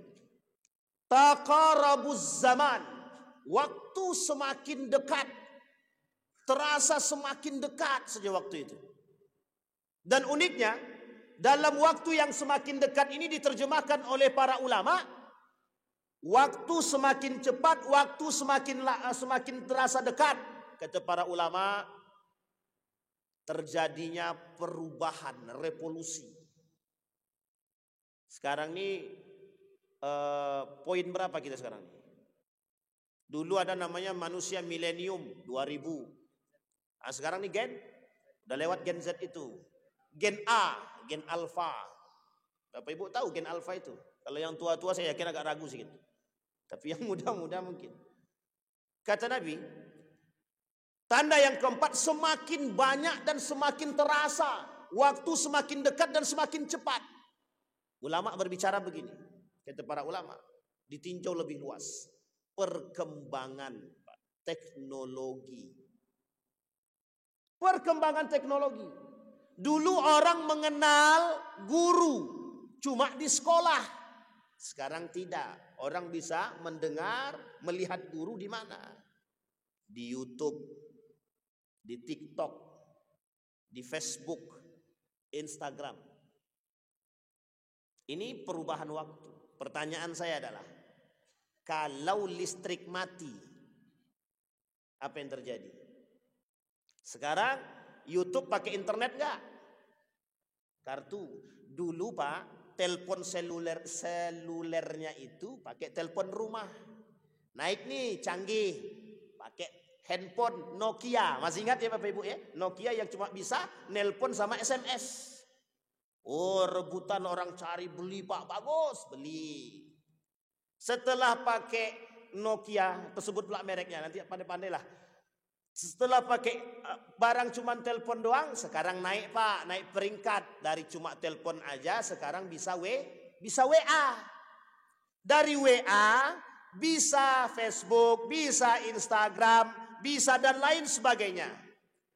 taqarabuz zaman. Waktu semakin dekat. Terasa semakin dekat saja waktu itu. Dan uniknya, dalam waktu yang semakin dekat ini diterjemahkan oleh para ulama, waktu semakin cepat, waktu semakin terasa dekat. Kata para ulama, terjadinya perubahan, revolusi. Sekarang ini poin berapa kita sekarang? Dulu ada namanya manusia milenium 2000. Nah, sekarang nih udah lewat gen Z itu. Gen A, gen alpha. Bapak Ibu tahu gen alpha itu? Kalau yang tua-tua saya yakin agak ragu sedikit. Tapi yang muda-muda mungkin. Kata Nabi, tanda yang keempat, semakin banyak dan semakin terasa. Waktu semakin dekat dan semakin cepat. Ulama berbicara begini. Kata para ulama, ditinjau lebih luas. Perkembangan teknologi. Perkembangan teknologi. Dulu orang mengenal guru cuma di sekolah. Sekarang tidak. Orang bisa mendengar, melihat guru di mana? Di YouTube, di TikTok, di Facebook, Instagram. Ini perubahan waktu. Pertanyaan saya adalah, kalau listrik mati, apa yang terjadi? Sekarang YouTube pakai internet enggak? Kartu. Dulu Pak, telepon selulernya itu pakai telepon rumah. Naik nih canggih, pakai handphone Nokia. Masih ingat ya Bapak Ibu ya? Nokia yang cuma bisa nelpon sama SMS. Oh, rebutan orang cari, beli Pak, bagus, beli. Setelah pakai Nokia, tersebut pula mereknya, nanti pandai-pandai lah. Setelah pakai barang cuma telepon doang, sekarang naik Pak, naik peringkat. Dari cuma telepon aja, sekarang bisa WA. Dari WA, bisa Facebook, bisa Instagram, bisa dan lain sebagainya.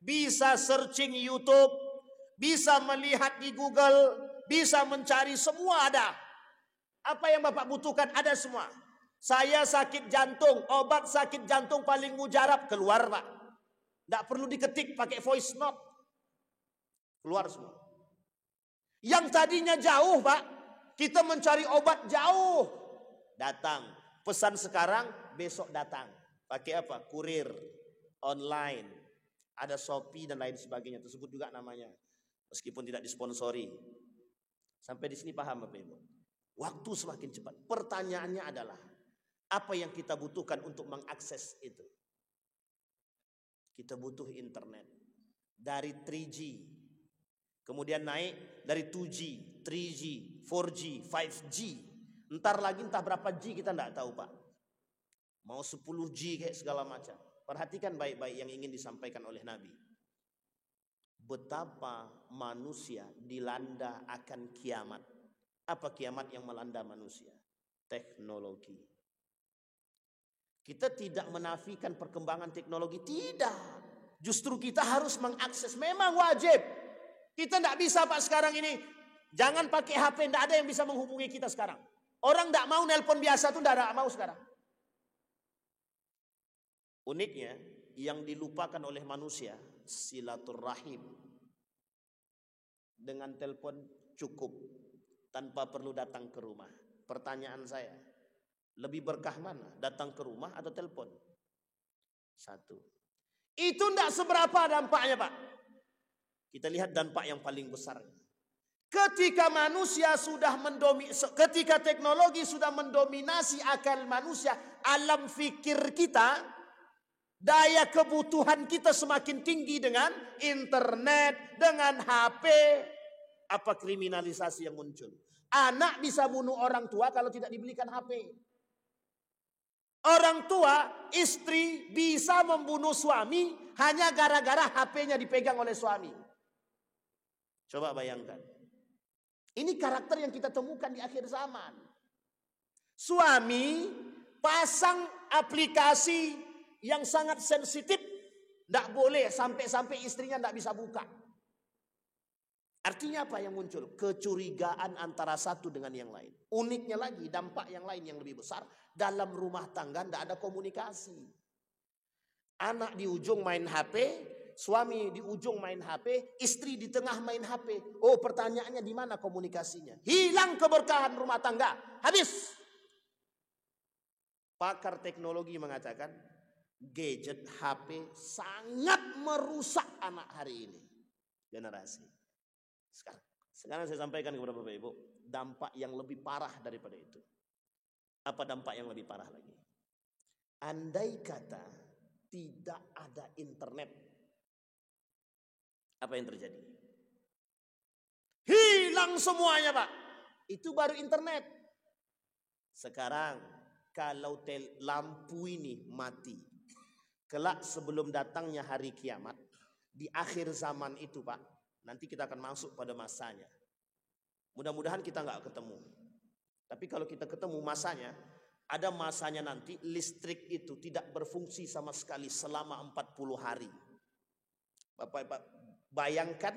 Bisa searching YouTube, bisa melihat di Google, bisa mencari, semua ada. Apa yang Bapak butuhkan ada semua. Saya sakit jantung, obat sakit jantung paling mujarab, keluar Pak. Tidak perlu diketik pakai voice note. Keluar semua. Yang tadinya jauh Pak, kita mencari obat jauh, datang. Pesan sekarang, besok datang. Pakai apa? Kurir, online, ada Shopee dan lain sebagainya. Tersebut juga namanya, meskipun tidak disponsori. Sampai di sini paham Bapak Ibu? Waktu semakin cepat. Pertanyaannya adalah, apa yang kita butuhkan untuk mengakses itu? Kita butuh internet. Dari 3G, kemudian naik dari 2G, 3G, 4G, 5G. Entar lagi entah berapa G kita tidak tahu Pak. Mau 10G kayak segala macam. Perhatikan baik-baik yang ingin disampaikan oleh Nabi. Betapa manusia dilanda akan kiamat. Apa kiamat yang melanda manusia? Teknologi. Kita tidak menafikan perkembangan teknologi, tidak. Justru kita harus mengakses, memang wajib. Kita tidak bisa Pak sekarang ini, jangan pakai HP, tidak ada yang bisa menghubungi kita sekarang. Orang tidak mau nelpon biasa itu tidak mau sekarang. Uniknya, yang dilupakan oleh manusia, silaturahim. Dengan telepon cukup, tanpa perlu datang ke rumah. Pertanyaan saya, lebih berkah mana? Datang ke rumah atau telepon? Satu. Itu tidak seberapa dampaknya Pak. Kita lihat dampak yang paling besar. Ketika manusia sudah ketika teknologi sudah mendominasi akal manusia, alam fikir kita, daya kebutuhan kita semakin tinggi dengan internet, dengan HP. Apa kriminalisasi yang muncul? Anak bisa bunuh orang tua kalau tidak dibelikan HP. Orang tua, istri bisa membunuh suami hanya gara-gara HP-nya dipegang oleh suami. Coba bayangkan. Ini karakter yang kita temukan di akhir zaman. Suami pasang aplikasi yang sangat sensitif, tidak boleh sampai-sampai istrinya tidak bisa buka. Artinya apa yang muncul? Kecurigaan antara satu dengan yang lain. Uniknya lagi, dampak yang lain yang lebih besar, dalam rumah tangga tidak ada komunikasi. Anak di ujung main HP, suami di ujung main HP, istri di tengah main HP. Oh, pertanyaannya di mana komunikasinya? Hilang keberkahan rumah tangga, habis. Pakar teknologi mengatakan, gadget HP sangat merusak anak hari ini, generasi. Sekarang saya sampaikan kepada Bapak Ibu, dampak yang lebih parah daripada itu. Apa dampak yang lebih parah lagi? Andai kata tidak ada internet, apa yang terjadi? Hilang semuanya Pak. Itu baru internet. Sekarang kalau lampu ini mati, kelak sebelum datangnya hari kiamat, di akhir zaman itu Pak, nanti kita akan masuk pada masanya. Mudah-mudahan kita nggak ketemu. Tapi kalau kita ketemu masanya, ada masanya nanti listrik itu tidak berfungsi sama sekali selama 40 hari. Bapak bayangkan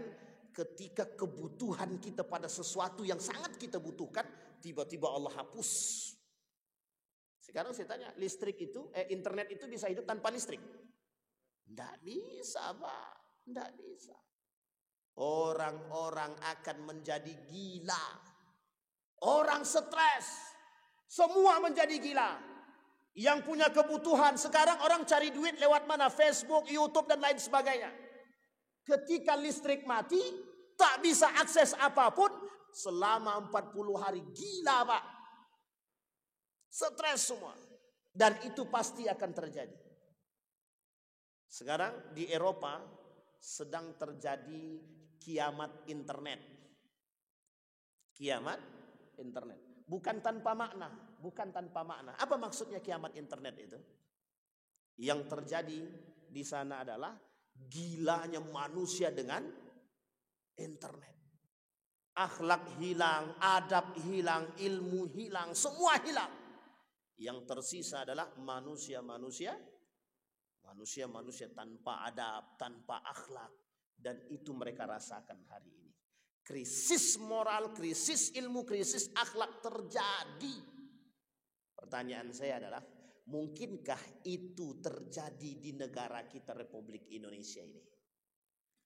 ketika kebutuhan kita pada sesuatu yang sangat kita butuhkan, tiba-tiba Allah hapus. Sekarang saya tanya, listrik itu, internet itu bisa hidup tanpa listrik? Tidak bisa Pak, tidak bisa. Orang-orang akan menjadi gila. Orang stres. Semua menjadi gila. Yang punya kebutuhan. Sekarang orang cari duit lewat mana? Facebook, YouTube dan lain sebagainya. Ketika listrik mati, tak bisa akses apapun. Selama 40 hari. Gila Pak. Stres semua. Dan itu pasti akan terjadi. Sekarang di Eropa sedang terjadi kiamat internet. Kiamat internet. Bukan tanpa makna. Bukan tanpa makna. Apa maksudnya kiamat internet itu? Yang terjadi di sana adalah gilanya manusia dengan internet. Akhlak hilang, adab hilang, ilmu hilang, semua hilang. Yang tersisa adalah manusia-manusia tanpa adab, tanpa akhlak. Dan itu mereka rasakan hari ini. Krisis moral, krisis ilmu, krisis akhlak terjadi. Pertanyaan saya adalah, mungkinkah itu terjadi di negara kita Republik Indonesia ini?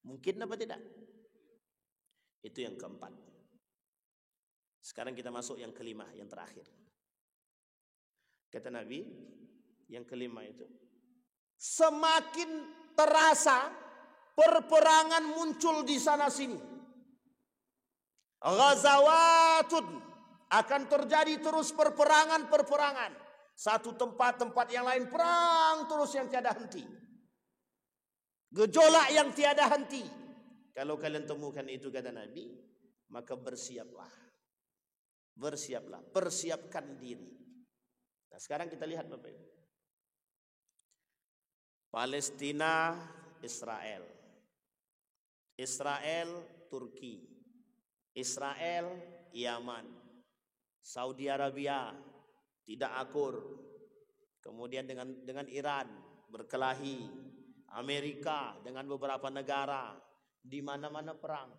Mungkin apa tidak? Itu yang keempat. Sekarang kita masuk yang kelima, yang terakhir. Kata Nabi, yang kelima itu, semakin terasa perperangan muncul di sana sini. Ghazawatun, akan terjadi terus perperangan. Satu tempat yang lain perang terus yang tiada henti. Gejolak yang tiada henti. Kalau kalian temukan itu kata Nabi, maka bersiaplah. Persiapkan diri. Nah, sekarang kita lihat Bapak Ibu. Palestina, Israel. Israel, Turki. Israel, Yaman. Saudi Arabia tidak akur. Kemudian dengan Iran berkelahi. Amerika dengan beberapa negara. Di mana-mana perang.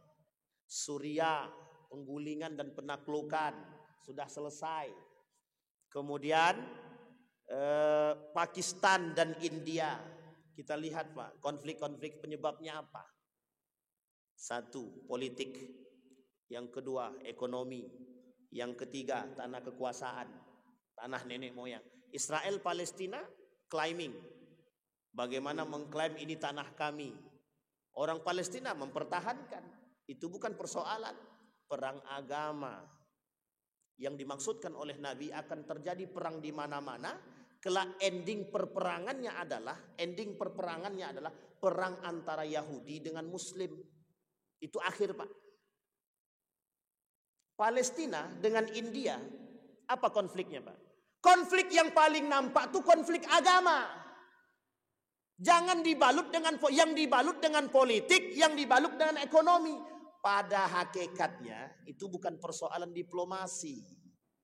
Suriah, penggulingan dan penaklukan sudah selesai. Kemudian Pakistan dan India. Kita lihat Pak, konflik-konflik penyebabnya apa? Satu, politik. Yang kedua, ekonomi. Yang ketiga, tanah kekuasaan, tanah nenek moyang. Israel Palestina claiming. Bagaimana mengklaim ini tanah kami? Orang Palestina mempertahankan. Itu bukan persoalan perang agama. Yang dimaksudkan oleh Nabi akan terjadi perang di mana-mana. Kelak ending perperangannya adalah perang antara Yahudi dengan Muslim. Itu akhir Pak. Palestina dengan India, apa konfliknya Pak? Konflik yang paling nampak itu konflik agama. Jangan dibalut dengan politik, yang dibalut dengan ekonomi. Pada hakikatnya itu bukan persoalan diplomasi,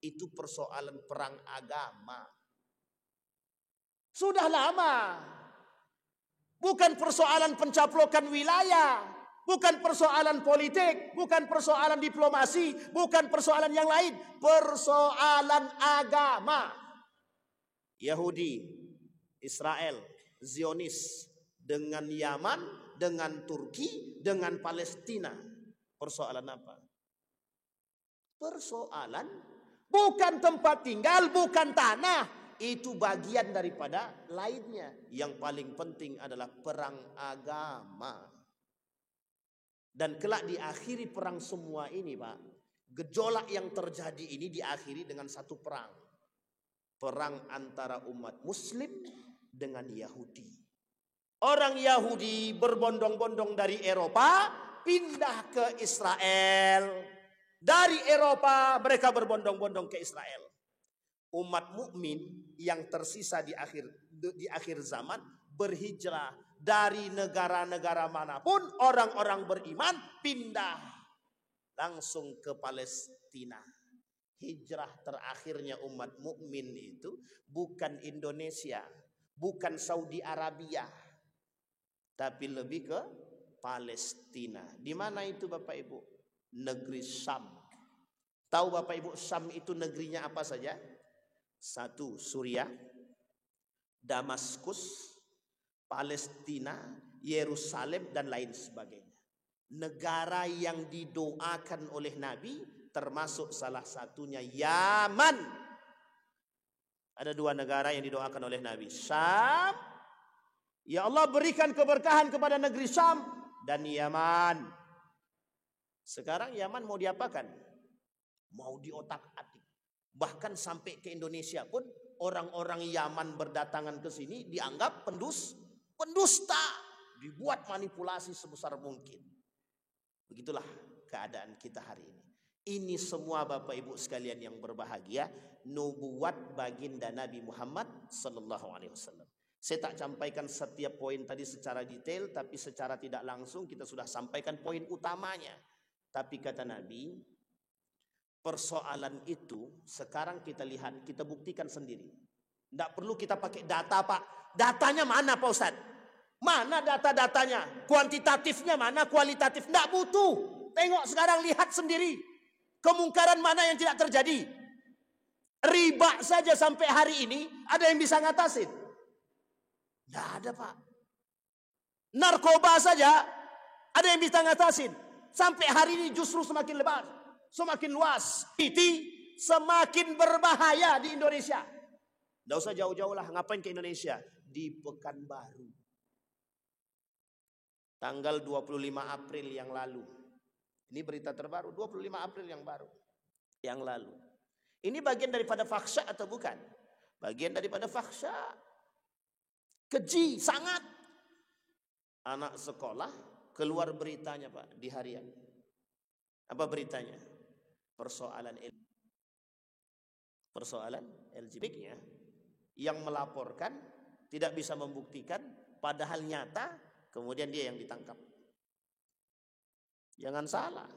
itu persoalan perang agama. Sudah lama. Bukan persoalan pencaplokan wilayah. Bukan persoalan politik, bukan persoalan diplomasi, bukan persoalan yang lain. Persoalan agama. Yahudi, Israel, Zionis, dengan Yaman, dengan Turki, dengan Palestina. Persoalan apa? Persoalan bukan tempat tinggal, bukan tanah. Itu bagian daripada lainnya. Yang paling penting adalah perang agama. Dan kelak diakhiri perang semua ini Pak. Gejolak yang terjadi ini diakhiri dengan satu perang. Perang antara umat Muslim dengan Yahudi. Orang Yahudi berbondong-bondong dari Eropa pindah ke Israel. Dari Eropa mereka berbondong-bondong ke Israel. Umat mukmin yang tersisa di akhir zaman berhijrah dari negara-negara manapun, orang-orang beriman pindah langsung ke Palestina. Hijrah terakhirnya umat mukmin itu bukan Indonesia, bukan Saudi Arabia, tapi lebih ke Palestina. Di mana itu Bapak Ibu? Negeri Syam. Tahu Bapak Ibu Syam itu negerinya apa saja? Satu, Suriah, Damaskus, Palestina, Yerusalem dan lain sebagainya. Negara yang didoakan oleh Nabi termasuk salah satunya Yaman. Ada dua negara yang didoakan oleh Nabi. Syam, ya Allah berikan keberkahan kepada negeri Syam, dan Yaman. Sekarang Yaman mau diapakan? Mau diotak-atik. Bahkan sampai ke Indonesia pun orang-orang Yaman berdatangan ke sini dianggap pendusta, dibuat manipulasi sebesar mungkin. Begitulah keadaan kita hari ini. Ini semua Bapak Ibu sekalian yang berbahagia, nubuat baginda Nabi Muhammad sallallahu alaihi wasallam. Saya tak sampaikan setiap poin tadi secara detail, tapi secara tidak langsung kita sudah sampaikan poin utamanya. Tapi kata Nabi, persoalan itu sekarang kita lihat, kita buktikan sendiri. Tidak perlu kita pakai data Pak. Datanya mana Pak Ustadz? Mana data-datanya? Kuantitatifnya mana? Kualitatif? Nggak butuh. Tengok sekarang, lihat sendiri. Kemungkaran mana yang tidak terjadi? Riba saja sampai hari ini ada yang bisa ngatasin? Nggak ada, Pak. Narkoba saja ada yang bisa ngatasin. Sampai hari ini justru semakin lebar, semakin luas. Itu semakin berbahaya di Indonesia. Nggak usah jauh-jauh lah, ngapain ke Indonesia? Di Pekanbaru. Tanggal 25 April yang lalu. Ini berita terbaru, 25 April yang lalu. Ini bagian daripada faksha atau bukan? Bagian daripada faksha. Keji sangat. Anak sekolah keluar beritanya, Pak, di harian. Apa beritanya? Persoalan LGBT-nya yang melaporkan tidak bisa membuktikan, padahal nyata, kemudian dia yang ditangkap. Jangan salah.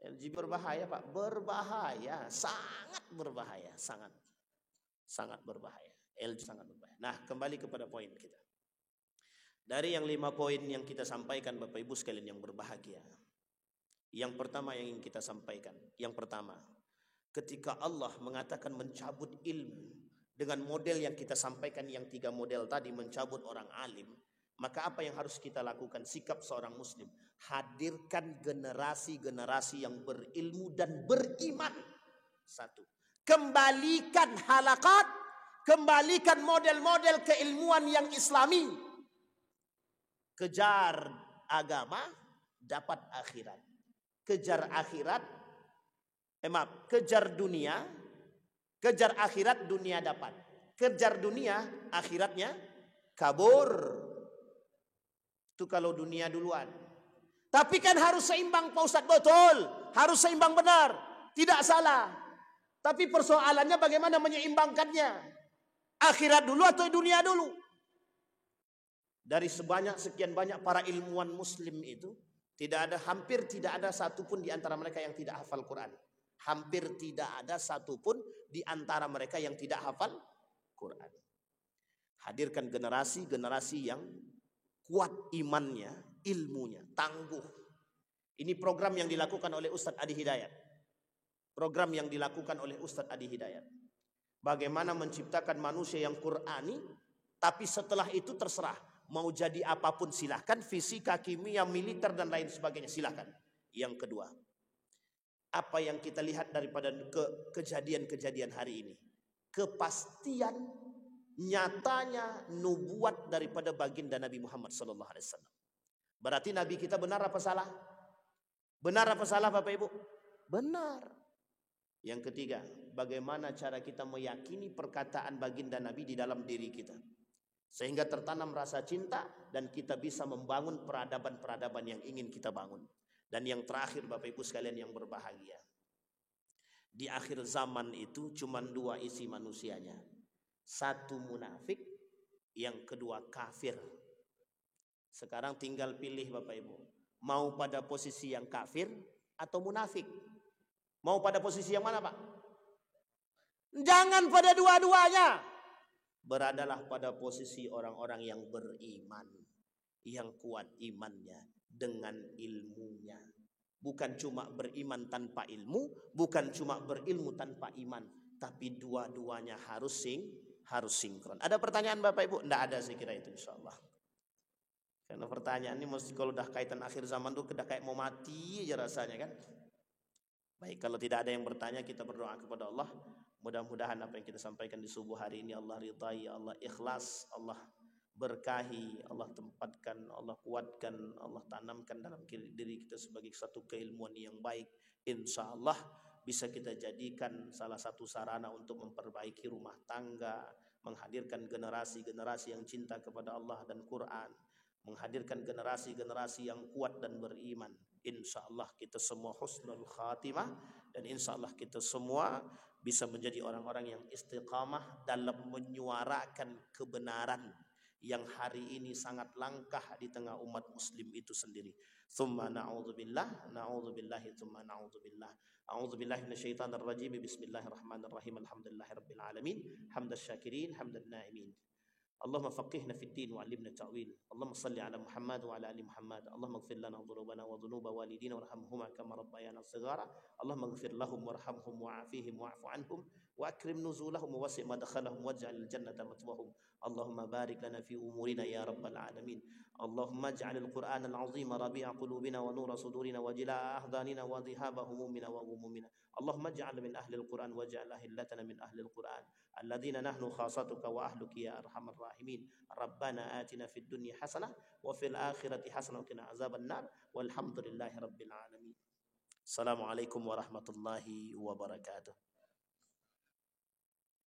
LGBT berbahaya, Pak. Berbahaya, sangat berbahaya, sangat berbahaya. LGBT sangat berbahaya. Nah, kembali kepada poin kita. Dari yang 5 poin yang kita sampaikan, Bapak Ibu sekalian yang berbahagia. Yang pertama yang ingin kita sampaikan, yang pertama, ketika Allah mengatakan mencabut ilmu dengan model yang kita sampaikan, yang 3 model tadi, mencabut orang alim, maka apa yang harus kita lakukan? Sikap seorang muslim, hadirkan generasi-generasi yang berilmu dan beriman. 1. Kembalikan halakat, kembalikan model-model keilmuan yang islami. Kejar agama, dapat akhirat. Kejar akhirat, kejar dunia, kejar akhirat, dunia dapat. Kejar dunia, akhiratnya kabur. Itu kalau dunia duluan. Tapi kan harus seimbang, Pak Ustadz. Betul, harus seimbang, benar, tidak salah. Tapi persoalannya bagaimana menyeimbangkannya? Akhirat dulu atau dunia dulu? Dari sekian banyak para ilmuwan muslim itu, hampir tidak ada satupun di antara mereka yang tidak hafal Quran. Hampir tidak ada satupun di antara mereka yang tidak hafal Quran. Hadirkan generasi-generasi yang kuat imannya, ilmunya, tangguh. Ini program yang dilakukan oleh Ustadz Adi Hidayat. Program yang dilakukan oleh Ustadz Adi Hidayat. Bagaimana menciptakan manusia yang Qurani, tapi setelah itu terserah. Mau jadi apapun silahkan, fisika, kimia, militer dan lain sebagainya silahkan. Yang kedua, apa yang kita lihat daripada kejadian-kejadian hari ini? Kepastian nyatanya nubuat daripada baginda Nabi Muhammad SAW. Berarti Nabi kita benar apa salah? Benar apa salah, Bapak Ibu? Benar. Yang ketiga, bagaimana cara kita meyakini perkataan baginda Nabi di dalam diri kita, sehingga tertanam rasa cinta dan kita bisa membangun peradaban-peradaban yang ingin kita bangun. Dan yang terakhir, Bapak Ibu sekalian yang berbahagia, di akhir zaman itu cuma 2 isi manusianya. 1 munafik, yang kedua kafir. Sekarang tinggal pilih, Bapak Ibu, mau pada posisi yang kafir atau munafik? Mau pada posisi yang mana, Pak? Jangan pada dua-duanya. Beradalah pada posisi orang-orang yang beriman, yang kuat imannya dengan ilmunya. Bukan cuma beriman tanpa ilmu, bukan cuma berilmu tanpa iman, tapi dua-duanya harus sinkron. Ada pertanyaan, Bapak Ibu? Tidak ada, saya kira itu insyaallah. Karena pertanyaan ini mesti kalau udah kaitan akhir zaman tuh udah kayak mau mati aja rasanya kan. Baik, kalau tidak ada yang bertanya, kita berdoa kepada Allah. Mudah-mudahan apa yang kita sampaikan di subuh hari ini Allah ridai, Allah ikhlas, Allah berkahi, Allah tempatkan, Allah kuatkan, Allah tanamkan dalam diri kita sebagai satu keilmuan yang baik. Insya Allah bisa kita jadikan salah satu sarana untuk memperbaiki rumah tangga, menghadirkan generasi-generasi yang cinta kepada Allah dan Quran, menghadirkan generasi-generasi yang kuat dan beriman. Insya Allah kita semua husnul khatimah, dan insya Allah kita semua bisa menjadi orang-orang yang istiqamah dalam menyuarakan kebenaran yang hari ini sangat langkah di tengah umat muslim itu sendiri. Tsumma na'udzubillah, na'udzubillahi, tsumma na'udzubillah. A'udzubillahi minasyaitonir rajim. Bismillahirrahmanirrahim. Alhamdulillahirabbil alamin. Hamdasy syakirin, hamdan na'imin. اللهم فقهنا في الدين وعلمنا التأويل. اللهم صل على محمد وعلى آل محمد. اللهم اغفر لنا ذنوبنا وذنوب والدينا وارحمهما كما ربيانا صغارا. اللهم اغفر لهم وارحمهم وعافيهم واعف عنهم وأكرم نزولهم ووسع مدخلهم واجعل الجنة مثواهم. اللهم بارك لنا في أمورنا يا رب العالمين. اللهم اجعل القرآن العظيم ربيع قلوبنا ونور صدورنا وجلاء أحزاننا وذهاب همومنا وغمومنا. اللهم اجعل من أهل القرآن واجعل أهلتنا من أهل القرآن الذين نحن خاصتك وأهلك يا أرحم الراحمين. ربنا آتنا في الدنيا حسنة وفي الآخرة حسنة وقنا عذاب النار والحمد لله رب العالمين. السلام عليكم ورحمة الله وبركاته.